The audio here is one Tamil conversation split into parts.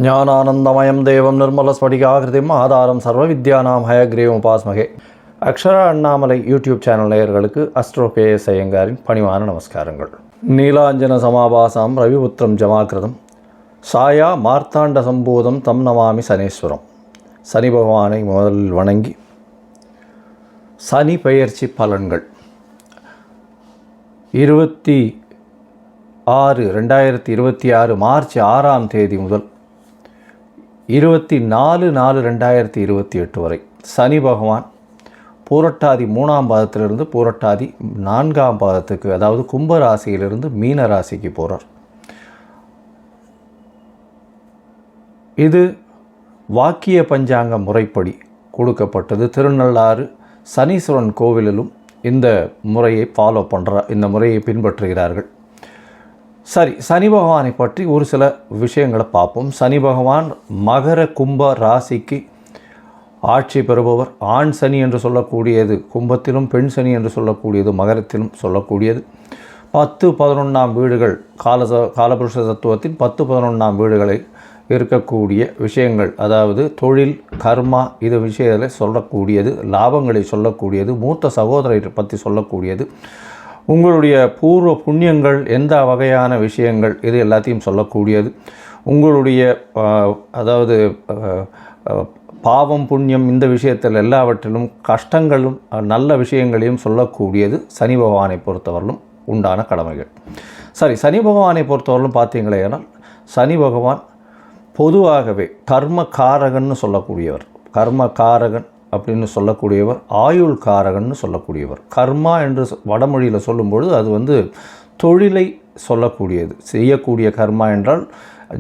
ஞானானந்தமயம் தேவம் நிர்மலஸ்படிகாகிருதிம் ஆதாரம் சர்வ வித்யானாம் ஹயக்ரீவம் உபாஸ்மகே. அக்ஷரா அண்ணாமலை யூடியூப் சேனல் நேயர்களுக்கு அஸ்ட்ரோ கேஎஸ் ஐயங்காரின் பணிவான நமஸ்காரங்கள். நீலாஞ்சன சமாபாசாம் ரவிபுத்திரம் ஜமாக்கிருதம் சாயா மார்த்தாண்ட சம்பூதம் தம் நமாமி சனீஸ்வரம். சனி பகவானை முதலில் வணங்கி சனி பெயர்ச்சி பலன்கள் 2026 மார்ச் 6ஆம் தேதி முதல் 24/4/2028 வரை சனி பகவான் பூரட்டாதி 3ஆம் பாதத்திலிருந்து பூரட்டாதி 4ஆம் பாதத்துக்கு, அதாவது கும்ப ராசியிலிருந்து மீன ராசிக்கு போகிறார். இது வாக்கிய பஞ்சாங்க முறைப்படி கொடுக்கப்பட்டது. திருநள்ளாறு சனீஸ்வரன் கோவிலிலும் இந்த முறையை இந்த முறையை பின்பற்றுகிறார்கள். சரி, சனி பகவானை பற்றி ஒரு சில விஷயங்களை பார்ப்போம். சனி பகவான் மகர கும்ப ராசிக்கு ஆட்சி பெறுபவர். ஆண் சனி என்று சொல்லக்கூடியது கும்பத்திலும், பெண் சனி என்று சொல்லக்கூடியது மகரத்திலும் சொல்லக்கூடியது. 10-11ஆம் வீடுகள் காலபுருஷ தத்துவத்தின் 10-11ஆம் வீடுகளை இருக்கக்கூடிய விஷயங்கள், அதாவது தொழில், கர்மா, இது விஷயத்தில் சொல்லக்கூடியது, லாபங்களை சொல்லக்கூடியது, மூத்த சகோதரரை பற்றி சொல்லக்கூடியது, உங்களுடைய பூர்வ புண்ணியங்கள், எந்த வகையான விஷயங்கள், இது எல்லாத்தையும் சொல்லக்கூடியது, உங்களுடைய அதாவது பாவம் புண்ணியம், இந்த விஷயத்தில் எல்லாவற்றிலும் கஷ்டங்களும் நல்ல விஷயங்களையும் சொல்லக்கூடியது சனி பகவானை பொறுத்தவரையிலும் உண்டான கடமைகள். சரி, சனி பகவானை பொறுத்தவரையிலும் பார்த்தீங்களேனால் சனி பகவான் பொதுவாகவே கர்ம காரகன்னு சொல்லக்கூடியவர். கர்ம காரகன் அப்படின்னு சொல்லக்கூடியவர், ஆயுள் காரகன்னு சொல்லக்கூடியவர். கர்மா என்று வடமொழியில் சொல்லும்பொழுது அது தொழிலை சொல்லக்கூடியது. செய்யக்கூடிய கர்மா என்றால்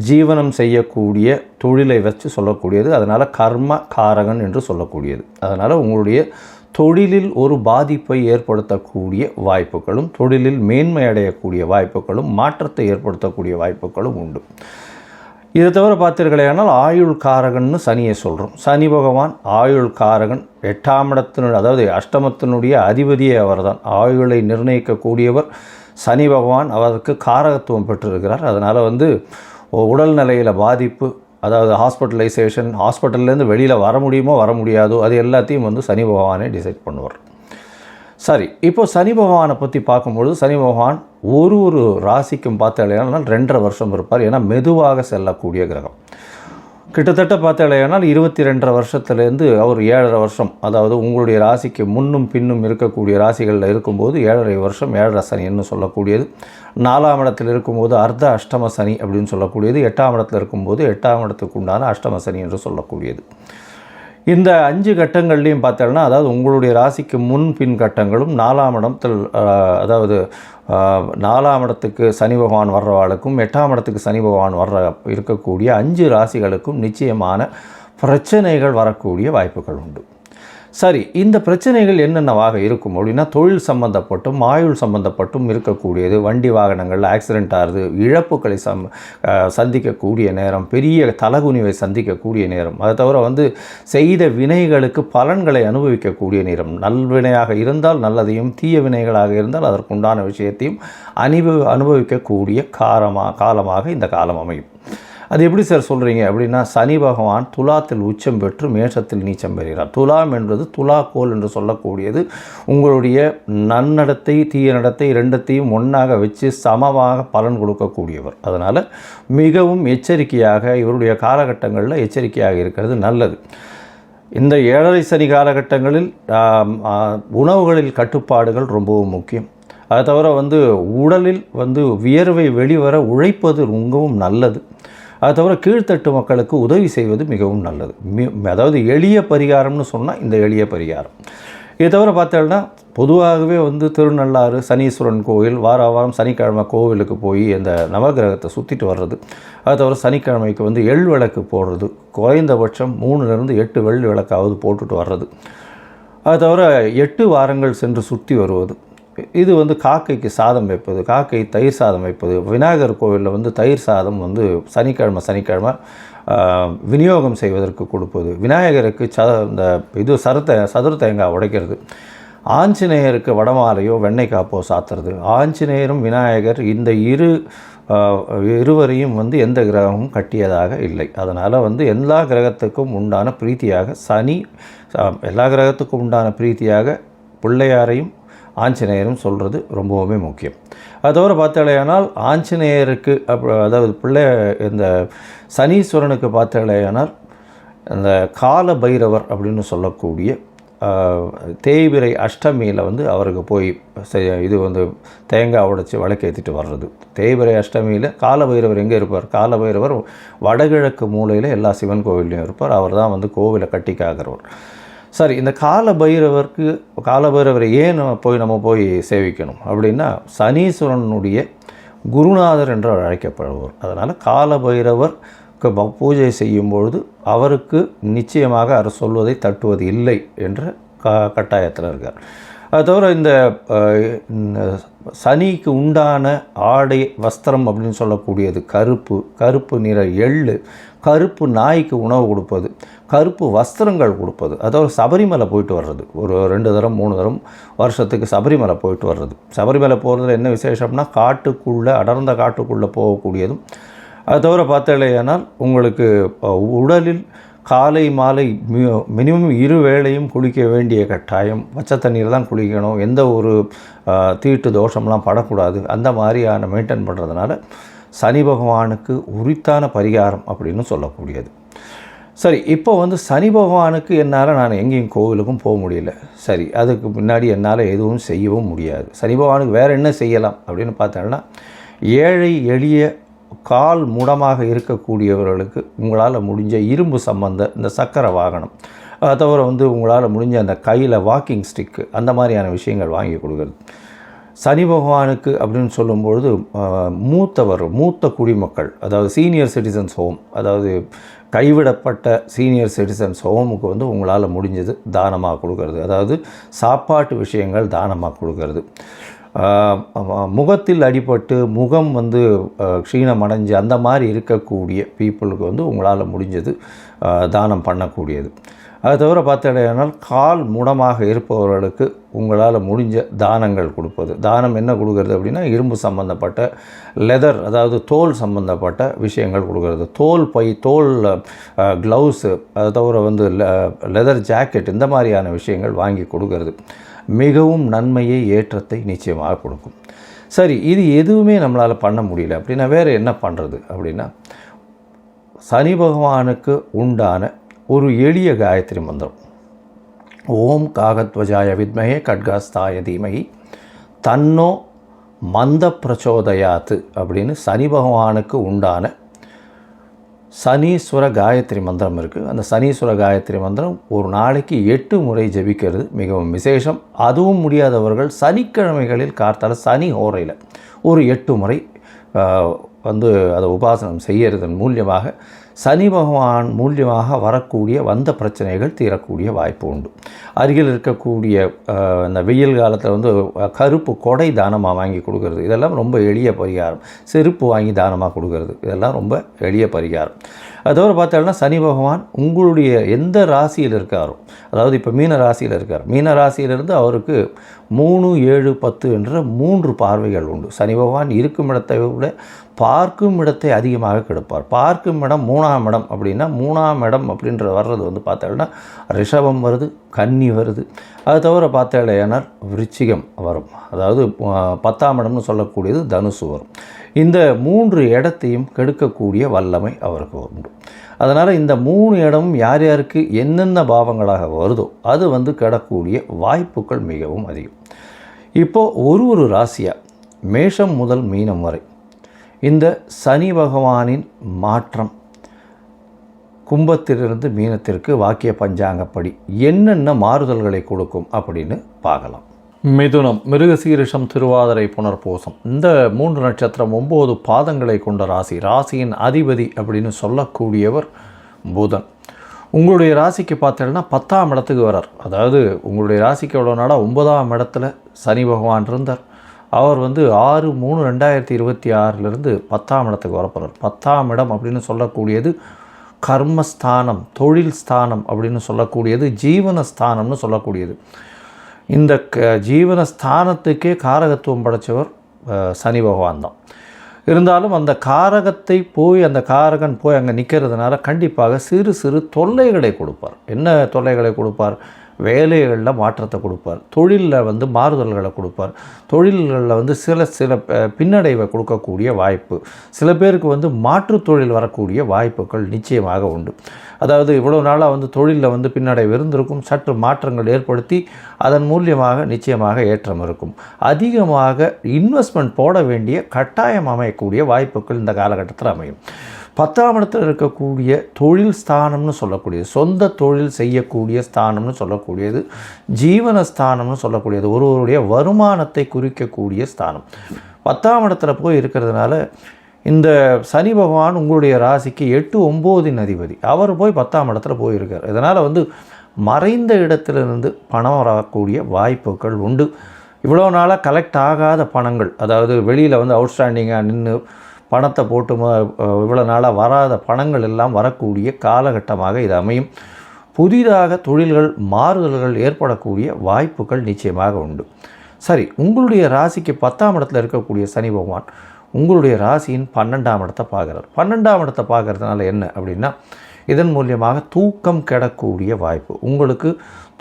ஜீவனம் செய்யக்கூடிய தொழிலை வச்சு சொல்லக்கூடியது. அதனால் கர்ம காரகன் என்று சொல்லக்கூடியது. அதனால் உங்களுடைய தொழிலில் ஒரு பாதிப்பை ஏற்படுத்தக்கூடிய வாய்ப்புகளும், தொழிலில் மேன்மை அடையக்கூடிய வாய்ப்புகளும், மாற்றத்தை ஏற்படுத்தக்கூடிய வாய்ப்புகளும் உண்டு. இதை தவிர பார்த்தீர்களேனால் ஆயுள் காரகன்னு சனியை சொல்கிறோம். சனி பகவான் ஆயுள் காரகன். 8ஆம் இடத்தினுடைய, அதாவது அஷ்டமத்தினுடைய அதிபதியே அவர் தான். ஆயுளை நிர்ணயிக்கக்கூடியவர் சனி பகவான். அவருக்கு காரகத்துவம் பெற்றிருக்கிறார். அதனால் உடல்நிலையில் பாதிப்பு, அதாவது ஹாஸ்பிட்டலைசேஷன், ஹாஸ்பிட்டல்லேருந்து வெளியில் வர முடியுமோ வர முடியாதோ, அது எல்லாத்தையும் சனி பகவானே டிசைட் பண்ணுவார். சரி, இப்போது சனி பகவானை பற்றி பார்க்கும்பொழுது சனி பகவான் ஒரு ராசிக்கும் பார்த்தாலேனால் 2.5 வருஷம் இருப்பார். ஏன்னா மெதுவாக செல்லக்கூடிய கிரகம். கிட்டத்தட்ட பார்த்தாலேனால் 22.5 வருஷத்துலேருந்து அவர் 7.5 வருஷம், அதாவது உங்களுடைய ராசிக்கு முன்னும் பின்னும் இருக்கக்கூடிய ராசிகளில் இருக்கும்போது 7.5 வருஷம் 7.5 சனின்னு சொல்லக்கூடியது. 4ஆம் இடத்தில் இருக்கும்போது அர்த்த அஷ்டம சனி அப்படின்னு சொல்லக்கூடியது. 8ஆம் இடத்தில் இருக்கும்போது 8ஆம் இடத்துக்கு உண்டான அஷ்டம சனி என்று சொல்லக்கூடியது. இந்த 5 கட்டங்கள்லையும் பார்த்தோம்னா, அதாவது உங்களுடைய ராசிக்கு முன் பின் கட்டங்களும் 4ஆம் இடத்தில், அதாவது 4ஆம் இடத்துக்கு சனி பகவான் வர்றவாளுக்கும் 8ஆம் இடத்துக்கு சனி பகவான் இருக்கக்கூடிய 5 ராசிகளுக்கும் நிச்சயமான பிரச்சனைகள் வரக்கூடிய வாய்ப்புகள் உண்டு. சரி, இந்த பிரச்சனைகள் என்னென்னவாக இருக்கும் அப்படின்னா, தொழில் சம்பந்தப்பட்டும் ஆயுள் சம்பந்தப்பட்டும் இருக்கக்கூடியது. வண்டி வாகனங்கள் ஆக்சிடெண்ட் ஆகுது, இழப்புகளை சந்திக்கக்கூடிய நேரம், பெரிய தலகுனிவை சந்திக்கக்கூடிய நேரம். அதை தவிர செய்த வினைகளுக்கு பலன்களை அனுபவிக்கக்கூடிய நேரம். நல்வினையாக இருந்தால் நல்லதையும், தீய வினைகளாக இருந்தால் அதற்குண்டான விஷயத்தையும் அனுபவிக்கக்கூடிய காலமாக இந்த காலம் அமையும். அது எப்படி சார் சொல்கிறீங்க அப்படின்னா, சனி பகவான் துலாத்தில் உச்சம் பெற்று மேஷத்தில் நீச்சம் பெறுகிறார். துலாம் என்பது துலாக்கோல் என்று சொல்லக்கூடியது. உங்களுடைய நன்னடத்தை தீய நடத்தை ரெண்டத்தையும் ஒன்றாக வச்சு சமமாக பலன் கொடுக்கக்கூடியவர். அதனால் மிகவும் எச்சரிக்கையாக இவருடைய காலகட்டங்களில் எச்சரிக்கையாக இருக்கிறது நல்லது. இந்த 7.5 சனி காலகட்டங்களில் உணவுகளில் கட்டுப்பாடுகள் ரொம்பவும் முக்கியம். அதை தவிர உடலில் வியர்வை வெளிவர உழைப்பது ரொம்பவும் நல்லது. அது தவிர கீழ்த்தட்டு மக்களுக்கு உதவி செய்வது மிகவும் நல்லது. அதாவது எளிய பரிகாரம்னு சொன்னால் இந்த எளிய பரிகாரம். இதை தவிர பார்த்தோம்னா, பொதுவாகவே திருநள்ளாறு சனீஸ்வரன் கோவில் வாரம் சனிக்கிழமை கோவிலுக்கு போய் அந்த நவகிரகத்தை சுற்றிட்டு வர்றது. அது தவிர சனிக்கிழமைக்கு எள் விளக்கு போடுறது, குறைந்தபட்சம் 3-8 வெள்ளி விளக்காவது போட்டுட்டு வர்றது. அது தவிர 8 வாரங்கள் சென்று சுற்றி வருவது. இது காக்கைக்கு சாதம் வைப்பது, காக்கை தயிர் சாதம் வைப்பது. விநாயகர் கோவிலில் தயிர் சாதம் சனிக்கிழமை விநியோகம் செய்வதற்கு கொடுப்பது. விநாயகருக்கு சதுர தேங்காய் உடைக்கிறது. ஆஞ்சநேயருக்கு வடமாலையோ வெண்ணெய் காப்போ சாத்துறது. ஆஞ்சநேயரும் விநாயகர் இந்த இரு இருவரையும் வந்து எந்த கிரகமும் கட்டியதாக இல்லை. அதனால் வந்து எல்லா கிரகத்துக்கும் உண்டான பிரீத்தியாக எல்லா கிரகத்துக்கும் உண்டான பிரீத்தியாக பிள்ளையாரையும் ஆஞ்சநேயரும் சொல்கிறது ரொம்பவுமே முக்கியம். அது தவிர பார்த்தாலேயானால் ஆஞ்சநேயருக்கு அதாவது இந்த சனீஸ்வரனுக்கு பார்த்தாலேயானால் அந்த கால பைரவர் அப்படின்னு சொல்லக்கூடிய தேய்பிறை அஷ்டமியில் வந்து அவருக்கு போய் இது வந்து தேங்காய் உடைச்சி விளக்கேற்றிட்டு வர்றது. தேய்பிறை அஷ்டமியில் காலபைரவர் எங்கே இருப்பார்? காலபைரவர் வடகிழக்கு மூலையில் எல்லா சிவன் கோவில்லையும் இருப்பார். அவர் தான் வந்து கோவிலை கட்டி காக்கிறவர். சரி, இந்த காலபைரவரை ஏன் நம்ம போய் சேவிக்கணும் அப்படின்னா, சனீஸ்வரனுடைய குருநாதர் என்று அழைக்கப்படுவார். அதனால் காலபைரவருக்கு பூஜை செய்யும்பொழுது அவருக்கு நிச்சயமாக அவர் சொல்வதை தட்டுவது இல்லை என்ற கட்டாயத்தில் இருக்கார். அது தவிர இந்த சனிக்கு உண்டான ஆடை வஸ்திரம் அப்படின்னு சொல்லக்கூடியது கருப்பு நிற எள்ளு, கருப்பு நாய்க்கு உணவு கொடுப்பது, கருப்பு வஸ்திரங்கள் கொடுப்பது. அதாவது சபரிமலை போயிட்டு வர்றது, ஒரு 2 தரம் 3 தரம் வருஷத்துக்கு சபரிமலை போயிட்டு வர்றது. சபரிமலை போகிறதுல என்ன விசேஷம்னா, அடர்ந்த காட்டுக்குள்ளே போகக்கூடியதும். அது தவிர பார்த்தாலேயானால் உங்களுக்கு உடலில் காலை மாலை மினிமம் 2 வேளையும் குளிக்க வேண்டிய கட்டாயம். பச்சை தண்ணீர் தான் குளிக்கணும். எந்த ஒரு தீட்டு தோஷம்லாம் படக்கூடாது. அந்த மாதிரியான மெயின்டைன் பண்ணுறதுனால சனி பகவானுக்கு உரித்தான பரிகாரம் அப்படின்னு சொல்லக்கூடியது. சரி, இப்போ வந்து சனி பகவானுக்கு என்னால் நான் எங்கேயும் கோவிலுக்கும் போக முடியல. சரி, அதுக்கு முன்னாடி என்னால் எதுவும் செய்யவும் முடியாது. சனி பகவானுக்கு வேறு என்ன செய்யலாம் அப்படின்னு பார்த்தோன்னா, ஏழை எளிய கால் முடமாக இருக்கக்கூடியவர்களுக்கு உங்களால் முடிஞ்ச இரும்பு சம்பந்த இந்த சக்கரை வாகனம், அதை தவிர வந்து உங்களால் முடிஞ்ச அந்த கையில் வாக்கிங் ஸ்டிக்கு, அந்த மாதிரியான விஷயங்கள் வாங்கி கொடுக்குறது. சனி பகவானுக்கு அப்படின்னு சொல்லும்பொழுது மூத்த குடிமக்கள், அதாவது சீனியர் சிட்டிசன்ஸ் ஹோம், அதாவது கைவிடப்பட்ட சீனியர் சிட்டிசன்ஸ் ஹோமுக்கு வந்து உங்களால் முடிஞ்சது தானமாக கொடுக்கறது. அதாவது சாப்பாட்டு விஷயங்கள் தானமாக கொடுக்கறது. முகத்தில் அடிபட்டு முகம் வந்து க்ஷீணமடைஞ்சு அந்த மாதிரி இருக்கக்கூடிய பீப்புளுக்கு வந்து உங்களால் முடிஞ்சது தானம் பண்ணக்கூடியது. அது தவிர பார்த்தீங்கன்னா, கால் முடமாக இருப்பவர்களுக்கு உங்களால் முடிஞ்ச தானங்கள் கொடுப்பது. தானம் என்ன கொடுக்கறது அப்படின்னா, இரும்பு சம்பந்தப்பட்ட லெதர், அதாவது தோல் சம்பந்தப்பட்ட விஷயங்கள் கொடுக்கறது. தோல் பை, தோல் க்ளவுஸு, அது தவிர வந்து லெதர் ஜாக்கெட், இந்த மாதிரியான விஷயங்கள் வாங்கி கொடுக்கறது மிகவும் நன்மையை, ஏற்றத்தை நிச்சயமாக கொடுக்கும். சரி, இது எதுவுமே நம்மளால் பண்ண முடியல அப்படின்னா வேறு என்ன பண்ணுறது அப்படின்னா, சனி பகவானுக்கு உண்டான ஒரு எளிய காயத்ரி மந்திரம். ஓம் காகத்வஜாய வித்மஹே கட்காஸ்தாய தீமஹி தன்னோ மந்த பிரச்சோதயாத்து அப்படின்னு சனி பகவானுக்கு உண்டான சனீஸ்வர காயத்ரி மந்திரம் இருக்குது. அந்த சனீஸ்வர காயத்ரி மந்திரம் ஒரு நாளைக்கு 8 முறை ஜபிக்கிறது மிகவும் விசேஷம். அதுவும் முடியாதவர்கள் சனிக்கிழமைகளில் கார்த்தால சனி ஹோரையில் ஒரு 8 முறை வந்து அதை உபாசனம் செய்யறதன் மூலியமாக சனி பகவான் மூலியமாக வரக்கூடிய வந்த பிரச்சனைகள் தீரக்கூடிய வாய்ப்பு உண்டு. அருகில் இருக்கக்கூடிய இந்த வெயில் காலத்தில் வந்து கருப்பு கொடை தானமாக வாங்கி கொடுக்கறது, இதெல்லாம் ரொம்ப எளிய பரிகாரம். செருப்பு வாங்கி தானமாக கொடுக்கறது, இதெல்லாம் ரொம்ப எளிய பரிகாரம். அதோடு பார்த்தோம்னா, சனி பகவான் உங்களுடைய எந்த ராசியில் இருக்காரோ, அதாவது இப்போ மீன ராசியில் இருக்கார், மீன ராசியிலிருந்து அவருக்கு 3, 7, 10 என்ற 3 பார்வைகள் உண்டு. சனி பகவான் இருக்கும் இடத்தை விட பார்க்கும் இடத்தை அதிகமாக கெடுப்பார். பார்க்கும் இடம் 3ஆம் இடம் அப்படின்னா, 3ஆம் இடம் அப்படின்ற வர்றது வந்து பார்த்தோம்னா ரிஷபம் வருது, கன்னி வருது. அது தவிர பார்த்தேனால் விருச்சிகம் வரும், அதாவது 10ஆம் இடம்னு சொல்லக்கூடியது தனுசு வரும். இந்த 3 இடத்தையும் கெடுக்கக்கூடிய வல்லமை அவருக்கு உண்டு. அதனால் இந்த 3 இடமும் யார் யாருக்கு என்னென்ன பாவங்களாக வருதோ அது வந்து கெடக்கூடிய வாய்ப்புகள் மிகவும் அதிகம். இப்போது ஒரு ராசியாக மேஷம் முதல் மீனம் வரை இந்த சனி பகவானின் மாற்றம் கும்பத்திலிருந்து மீனத்திற்கு வாக்கிய பஞ்சாங்கப்படி என்னென்ன மாறுதல்களை கொடுக்கும் அப்படின்னு பார்க்கலாம். மிதுனம், மிருகசீரிஷம், திருவாதிரை, புனர்பூசம், இந்த 3 நட்சத்திரம் 9 பாதங்களை கொண்ட ராசி. ராசியின் அதிபதி அப்படின்னு சொல்லக்கூடியவர் புதன். உங்களுடைய ராசிக்கு பார்த்தீங்கன்னா 10ஆம் இடத்துக்கு வரார். அதாவது உங்களுடைய ராசிக்கு எவ்வளோ நாளாக 9ஆம் இடத்துல சனி பகவான் இருந்தார். அவர் வந்து 6/3/2026 10ஆம் இடத்துக்கு வரப்போகிறார். 10ஆம் இடம் அப்படின்னு சொல்லக்கூடியது கர்மஸ்தானம், தொழில் ஸ்தானம் அப்படின்னு சொல்லக்கூடியது, ஜீவனஸ்தானம்னு சொல்லக்கூடியது. இந்த ஜீவனஸ்தானத்துக்கே காரகத்துவம் படைத்தவர் சனி பகவான் தான். இருந்தாலும் அந்த காரகன் போய் அங்கே நிற்கிறதுனால கண்டிப்பாக சிறு சிறு தொல்லைகளை கொடுப்பார். என்ன தொல்லைகளை கொடுப்பார்? வேலைகளில் மாற்றத்தை கொடுப்பார், தொழிலில் மாறுதல்களை கொடுப்பார், தொழில்களில் சில பின்னடைவை கொடுக்கக்கூடிய வாய்ப்பு, சில பேருக்கு மாற்று தொழில் வரக்கூடிய வாய்ப்புகள் நிச்சயமாக உண்டு. அதாவது இவ்வளோ நாளாக தொழிலில் பின்னடைவு இருந்திருக்கும், சற்று மாற்றங்கள் ஏற்படுத்தி அதன் மூலியமாக நிச்சயமாக ஏற்றம் இருக்கும். அதிகமாக இன்வெஸ்ட்மெண்ட் போட வேண்டிய கட்டாயம் அமையக்கூடிய வாய்ப்புகள் இந்த காலகட்டத்தில் அமையும். 10ஆம் இடத்தில் இருக்கக்கூடிய தொழில் ஸ்தானம்னு சொல்லக்கூடியது, சொந்த தொழில் செய்யக்கூடிய ஸ்தானம்னு சொல்லக்கூடியது, ஜீவனஸ்தானம்னு சொல்லக்கூடியது, ஒருவருடைய வருமானத்தை குறிக்கக்கூடிய ஸ்தானம். 10ஆம் இடத்துல போய் இருக்கிறதுனால இந்த சனி பகவான் உங்களுடைய ராசிக்கு 8, 9 அதிபதி, அவர் போய் 10ஆம் இடத்துல போயிருக்கார். இதனால் மறைந்த இடத்திலிருந்து பணம் வரக்கூடிய வாய்ப்புகள் உண்டு. இவ்வளோ நாளாக கலெக்ட் ஆகாத பணங்கள், அதாவது வெளியில் அவுட்ஸ்டாண்டிங்காக நின்று பணத்தை போட்டு இவ்வளோ நாளாக வராத பணங்கள் எல்லாம் வரக்கூடிய காலகட்டமாக இது அமையும். புதிதாக தொழில்கள் மாறுதல்கள் ஏற்படக்கூடிய வாய்ப்புகள் நிச்சயமாக உண்டு. சரி, உங்களுடைய ராசிக்கு 10ஆம் இடத்துல இருக்கக்கூடிய சனி பகவான் உங்களுடைய ராசியின் 12ஆம் இடத்தை பார்க்குறார். 12ஆம் இடத்தை பார்க்குறதுனால என்ன அப்படின்னா, இதன் மூலியமாக தூக்கம் கெடக்கூடிய வாய்ப்பு, உங்களுக்கு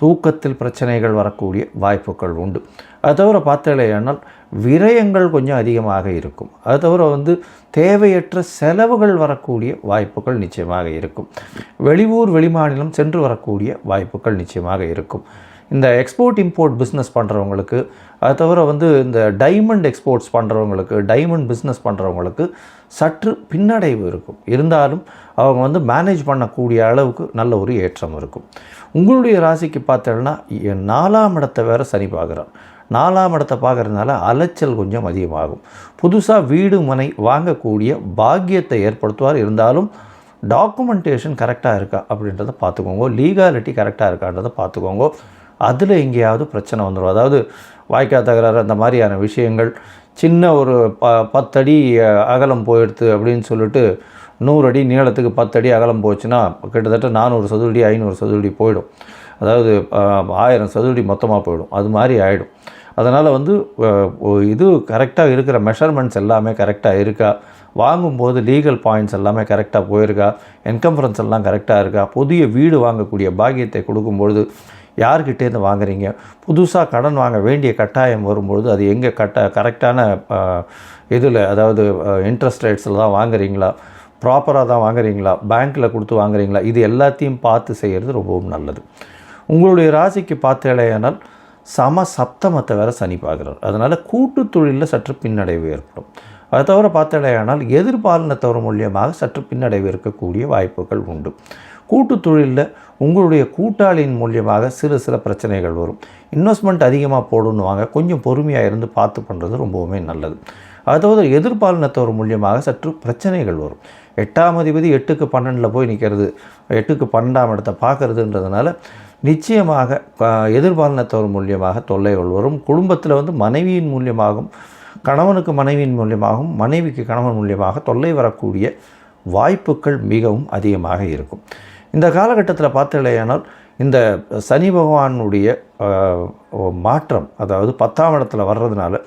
தூக்கத்தில் பிரச்சனைகள் வரக்கூடிய வாய்ப்புகள் உண்டு. அது தவிர பார்த்தேனால் விரயங்கள் கொஞ்சம் அதிகமாக இருக்கும். அது தவிர தேவையற்ற செலவுகள் வரக்கூடிய வாய்ப்புகள் நிச்சயமாக இருக்கும். வெளியூர் வெளிமாநிலம் சென்று வரக்கூடிய வாய்ப்புகள் நிச்சயமாக இருக்கும். இந்த எக்ஸ்போர்ட் இம்போர்ட் பிஸ்னஸ் பண்ணுறவங்களுக்கு, அது தவிர இந்த டைமண்ட் எக்ஸ்போர்ட்ஸ் பண்ணுறவங்களுக்கு, டைமண்ட் பிஸ்னஸ் பண்ணுறவங்களுக்கு சற்று பின்னடைவு இருக்கும். இருந்தாலும் அவங்க மேனேஜ் பண்ணக்கூடிய அளவுக்கு நல்ல ஒரு ஏற்றம் இருக்கும். உங்களுடைய ராசிக்கு பார்த்தோன்னா 4ஆம் இடத்தை வேறு சனி பார்க்குறார். 4ஆம் இடத்தை பார்க்குறதுனால அலைச்சல் கொஞ்சம் அதிகமாகும். புதுசாக வீடு மனை வாங்கக்கூடிய பாக்கியத்தை ஏற்படுத்துவார். இருந்தாலும் டாக்குமெண்டேஷன் கரெக்டாக இருக்கா அப்படின்றத பார்த்துக்கோங்க, லீகாலிட்டி கரெக்டாக இருக்கான்றதை பார்த்துக்கோங்க. அதில் எங்கேயாவது பிரச்சனை வந்துடும். அதாவது வாய்க்கா தகராறு அந்த மாதிரியான விஷயங்கள், சின்ன ஒரு 10 அடி அகலம் போயிடுது அப்படின்னு சொல்லிட்டு 100 அடி நீளத்துக்கு 10 அடி அகலம் போச்சுன்னா கிட்டத்தட்ட 400 சதுரடி 500 சதுரடி போயிடும். அதாவது 1000 சதுரடி மொத்தமாக போயிடும். அது மாதிரி ஆகிடும். அதனால் இது கரெக்டாக இருக்கிற மெஷர்மெண்ட்ஸ் எல்லாமே கரெக்டாக இருக்கா, வாங்கும்போது லீகல் பாயிண்ட்ஸ் எல்லாமே கரெக்டாக போயிருக்கா, என்கம்பரன்ஸ் எல்லாம் கரெக்டாக இருக்கா, புதிய வீடு வாங்கக்கூடிய பாக்கியத்தை கொடுக்கும்பொழுது யார்கிட்டேருந்து வாங்குறீங்க, புதுசாக கடன் வாங்க வேண்டிய கட்டாயம் வரும்பொழுது அது எங்கே கரெக்டான இதில், அதாவது இன்ட்ரெஸ்ட் ரேட்ஸில் தான் வாங்குறீங்களா, ப்ராப்பராக தான் வாங்குறீங்களா, பேங்க்கில் கொடுத்து வாங்குறீங்களா, இது எல்லாத்தையும் பார்த்து செய்கிறது ரொம்பவும் நல்லது. உங்களுடைய ராசிக்கு பார்த்தேனால் சப்தமத்தை வேறு சனி பார்க்குறார். அதனால் கூட்டு தொழிலில் சற்று பின்னடைவு ஏற்படும். அதை தவிர பார்த்தேனால் எதிர்பாலினத்தவர் மூலியமாக சற்று பின்னடைவு இருக்கக்கூடிய வாய்ப்புகள் உண்டு. கூட்டு தொழிலில் உங்களுடைய கூட்டாளியின் மூலியமாக சில பிரச்சனைகள் வரும். இன்வெஸ்ட்மெண்ட் அதிகமாக போடணுவாங்க, கொஞ்சம் பொறுமையாக இருந்து பார்த்து பண்ணுறது ரொம்பவுமே நல்லது. அதாவது எதிர்பாலினத்தவர் மூலியமாக சற்று பிரச்சனைகள் வரும். 8ஆம் அதிபதி 8க்கு 12 போய் நிற்கிறது, 8க்கு 12ஆம் இடத்தை பார்க்குறதுன்றதுனால நிச்சயமாக எதிர்பாலினத்தவர் மூலியமாக தொல்லைகள் வரும். குடும்பத்தில் மனைவியின் மூலியமாகவும், கணவனுக்கு மனைவியின் மூலியமாகவும், மனைவிக்கு கணவன் மூலியமாக தொல்லை வரக்கூடிய வாய்ப்புகள் மிகவும் அதிகமாக இருக்கும். இந்த காலகட்டத்தில் பார்த்தீங்களேனால் இந்த சனி பகவானுடைய மாற்றம், அதாவது 10ஆம் இடத்துல வர்றதுனால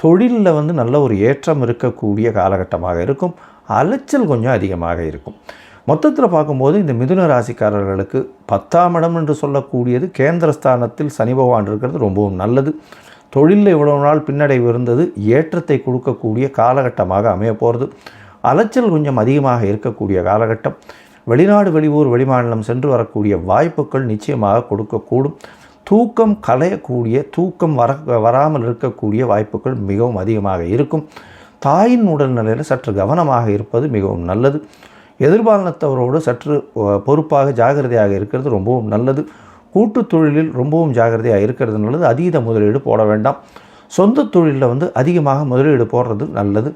தொழிலில் நல்ல ஒரு ஏற்றம் இருக்கக்கூடிய காலகட்டமாக இருக்கும். அலைச்சல் கொஞ்சம் அதிகமாக இருக்கும். மொத்தத்தில் பார்க்கும்போது இந்த மிதுன ராசிக்காரர்களுக்கு 10ஆம் இடம் என்று சொல்லக்கூடியது கேந்திரஸ்தானத்தில் சனி பகவான் இருக்கிறது ரொம்பவும் நல்லது. தொழிலில் இவ்வளவு நாள் பின்னடைவு இருந்தது, ஏற்றத்தை கொடுக்கக்கூடிய காலகட்டமாக அமைய போகிறது. அலைச்சல் கொஞ்சம் அதிகமாக இருக்கக்கூடிய காலகட்டம். வெளிநாடு வெளியூர் வெளிமாநிலம் சென்று வரக்கூடிய வாய்ப்புகள் நிச்சயமாக கொடுக்கக்கூடும். தூக்கம் கலையக்கூடிய, தூக்கம் வராமல் இருக்கக்கூடிய வாய்ப்புகள் மிகவும் அதிகமாக இருக்கும். தாயின் உடல்நிலையில் சற்று கவனமாக இருப்பது மிகவும் நல்லது. எதிர்பாலினத்தவரோடு சற்று பொறுப்பாக ஜாகிரதையாக இருக்கிறது ரொம்பவும் நல்லது. கூட்டு தொழிலில் ரொம்பவும் ஜாகிரதையாக இருக்கிறது நல்லது. அதீத முதலீடு போட வேண்டாம். சொந்த தொழிலில் அதிகமாக முதலீடு போடுறது நல்லது.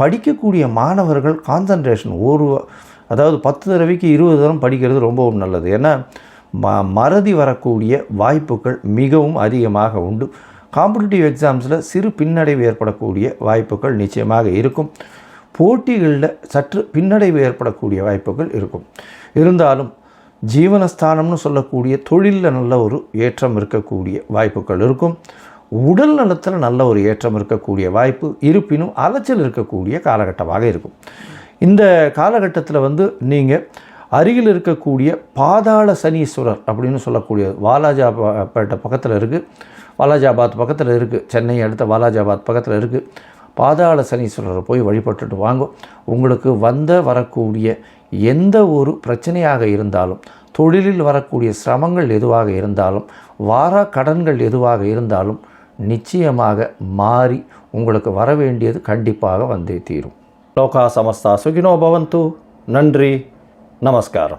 படிக்கக்கூடிய மாணவர்கள் கான்சன்ட்ரேஷன் அதாவது 10 தடவைக்கு 20 தரம் படிக்கிறது ரொம்பவும் நல்லது. ஏன்னா மறதி வரக்கூடிய வாய்ப்புகள் மிகவும் அதிகமாக உண்டு. காம்படிட்டிவ் எக்ஸாம்ஸில் சிறு பின்னடைவு ஏற்படக்கூடிய வாய்ப்புகள் நிச்சயமாக இருக்கும். போட்டிகளில் சற்று பின்னடைவு ஏற்படக்கூடிய வாய்ப்புகள் இருக்கும். இருந்தாலும் ஜீவனஸ்தானம்னு சொல்லக்கூடிய தொழிலில் நல்ல ஒரு ஏற்றம் இருக்கக்கூடிய வாய்ப்புகள் இருக்கும். உடல் நலத்தில் நல்ல ஒரு ஏற்றம் இருக்கக்கூடிய வாய்ப்பு, இருப்பினும் அலைச்சல் இருக்கக்கூடிய காலகட்டமாக இருக்கும். இந்த காலகட்டத்தில் நீங்கள் அருகில் இருக்கக்கூடிய பாதாள சனீஸ்வரர் அப்படின்னு சொல்லக்கூடிய வாலாஜாபேட்டை பக்கத்தில் இருக்குது, வாலாஜாபாத் பக்கத்தில் இருக்குது, சென்னை அடுத்த வாலாஜாபாத் பக்கத்தில் இருக்குது. பாதாள சனீஸ்வரரை போய் வழிபட்டுட்டு வாங்க. உங்களுக்கு வரக்கூடிய எந்த ஒரு பிரச்சனையாக இருந்தாலும், தொழிலில் வரக்கூடிய சிரமங்கள் எதுவாக இருந்தாலும், வாரா கடன்கள் எதுவாக இருந்தாலும் நிச்சயமாக மாறி உங்களுக்கு வர வேண்டியது கண்டிப்பாக வந்தே தீரும். லோகா சமஸ்தா சுகினோ பவந்து. நன்றி, நமஸ்காரம்.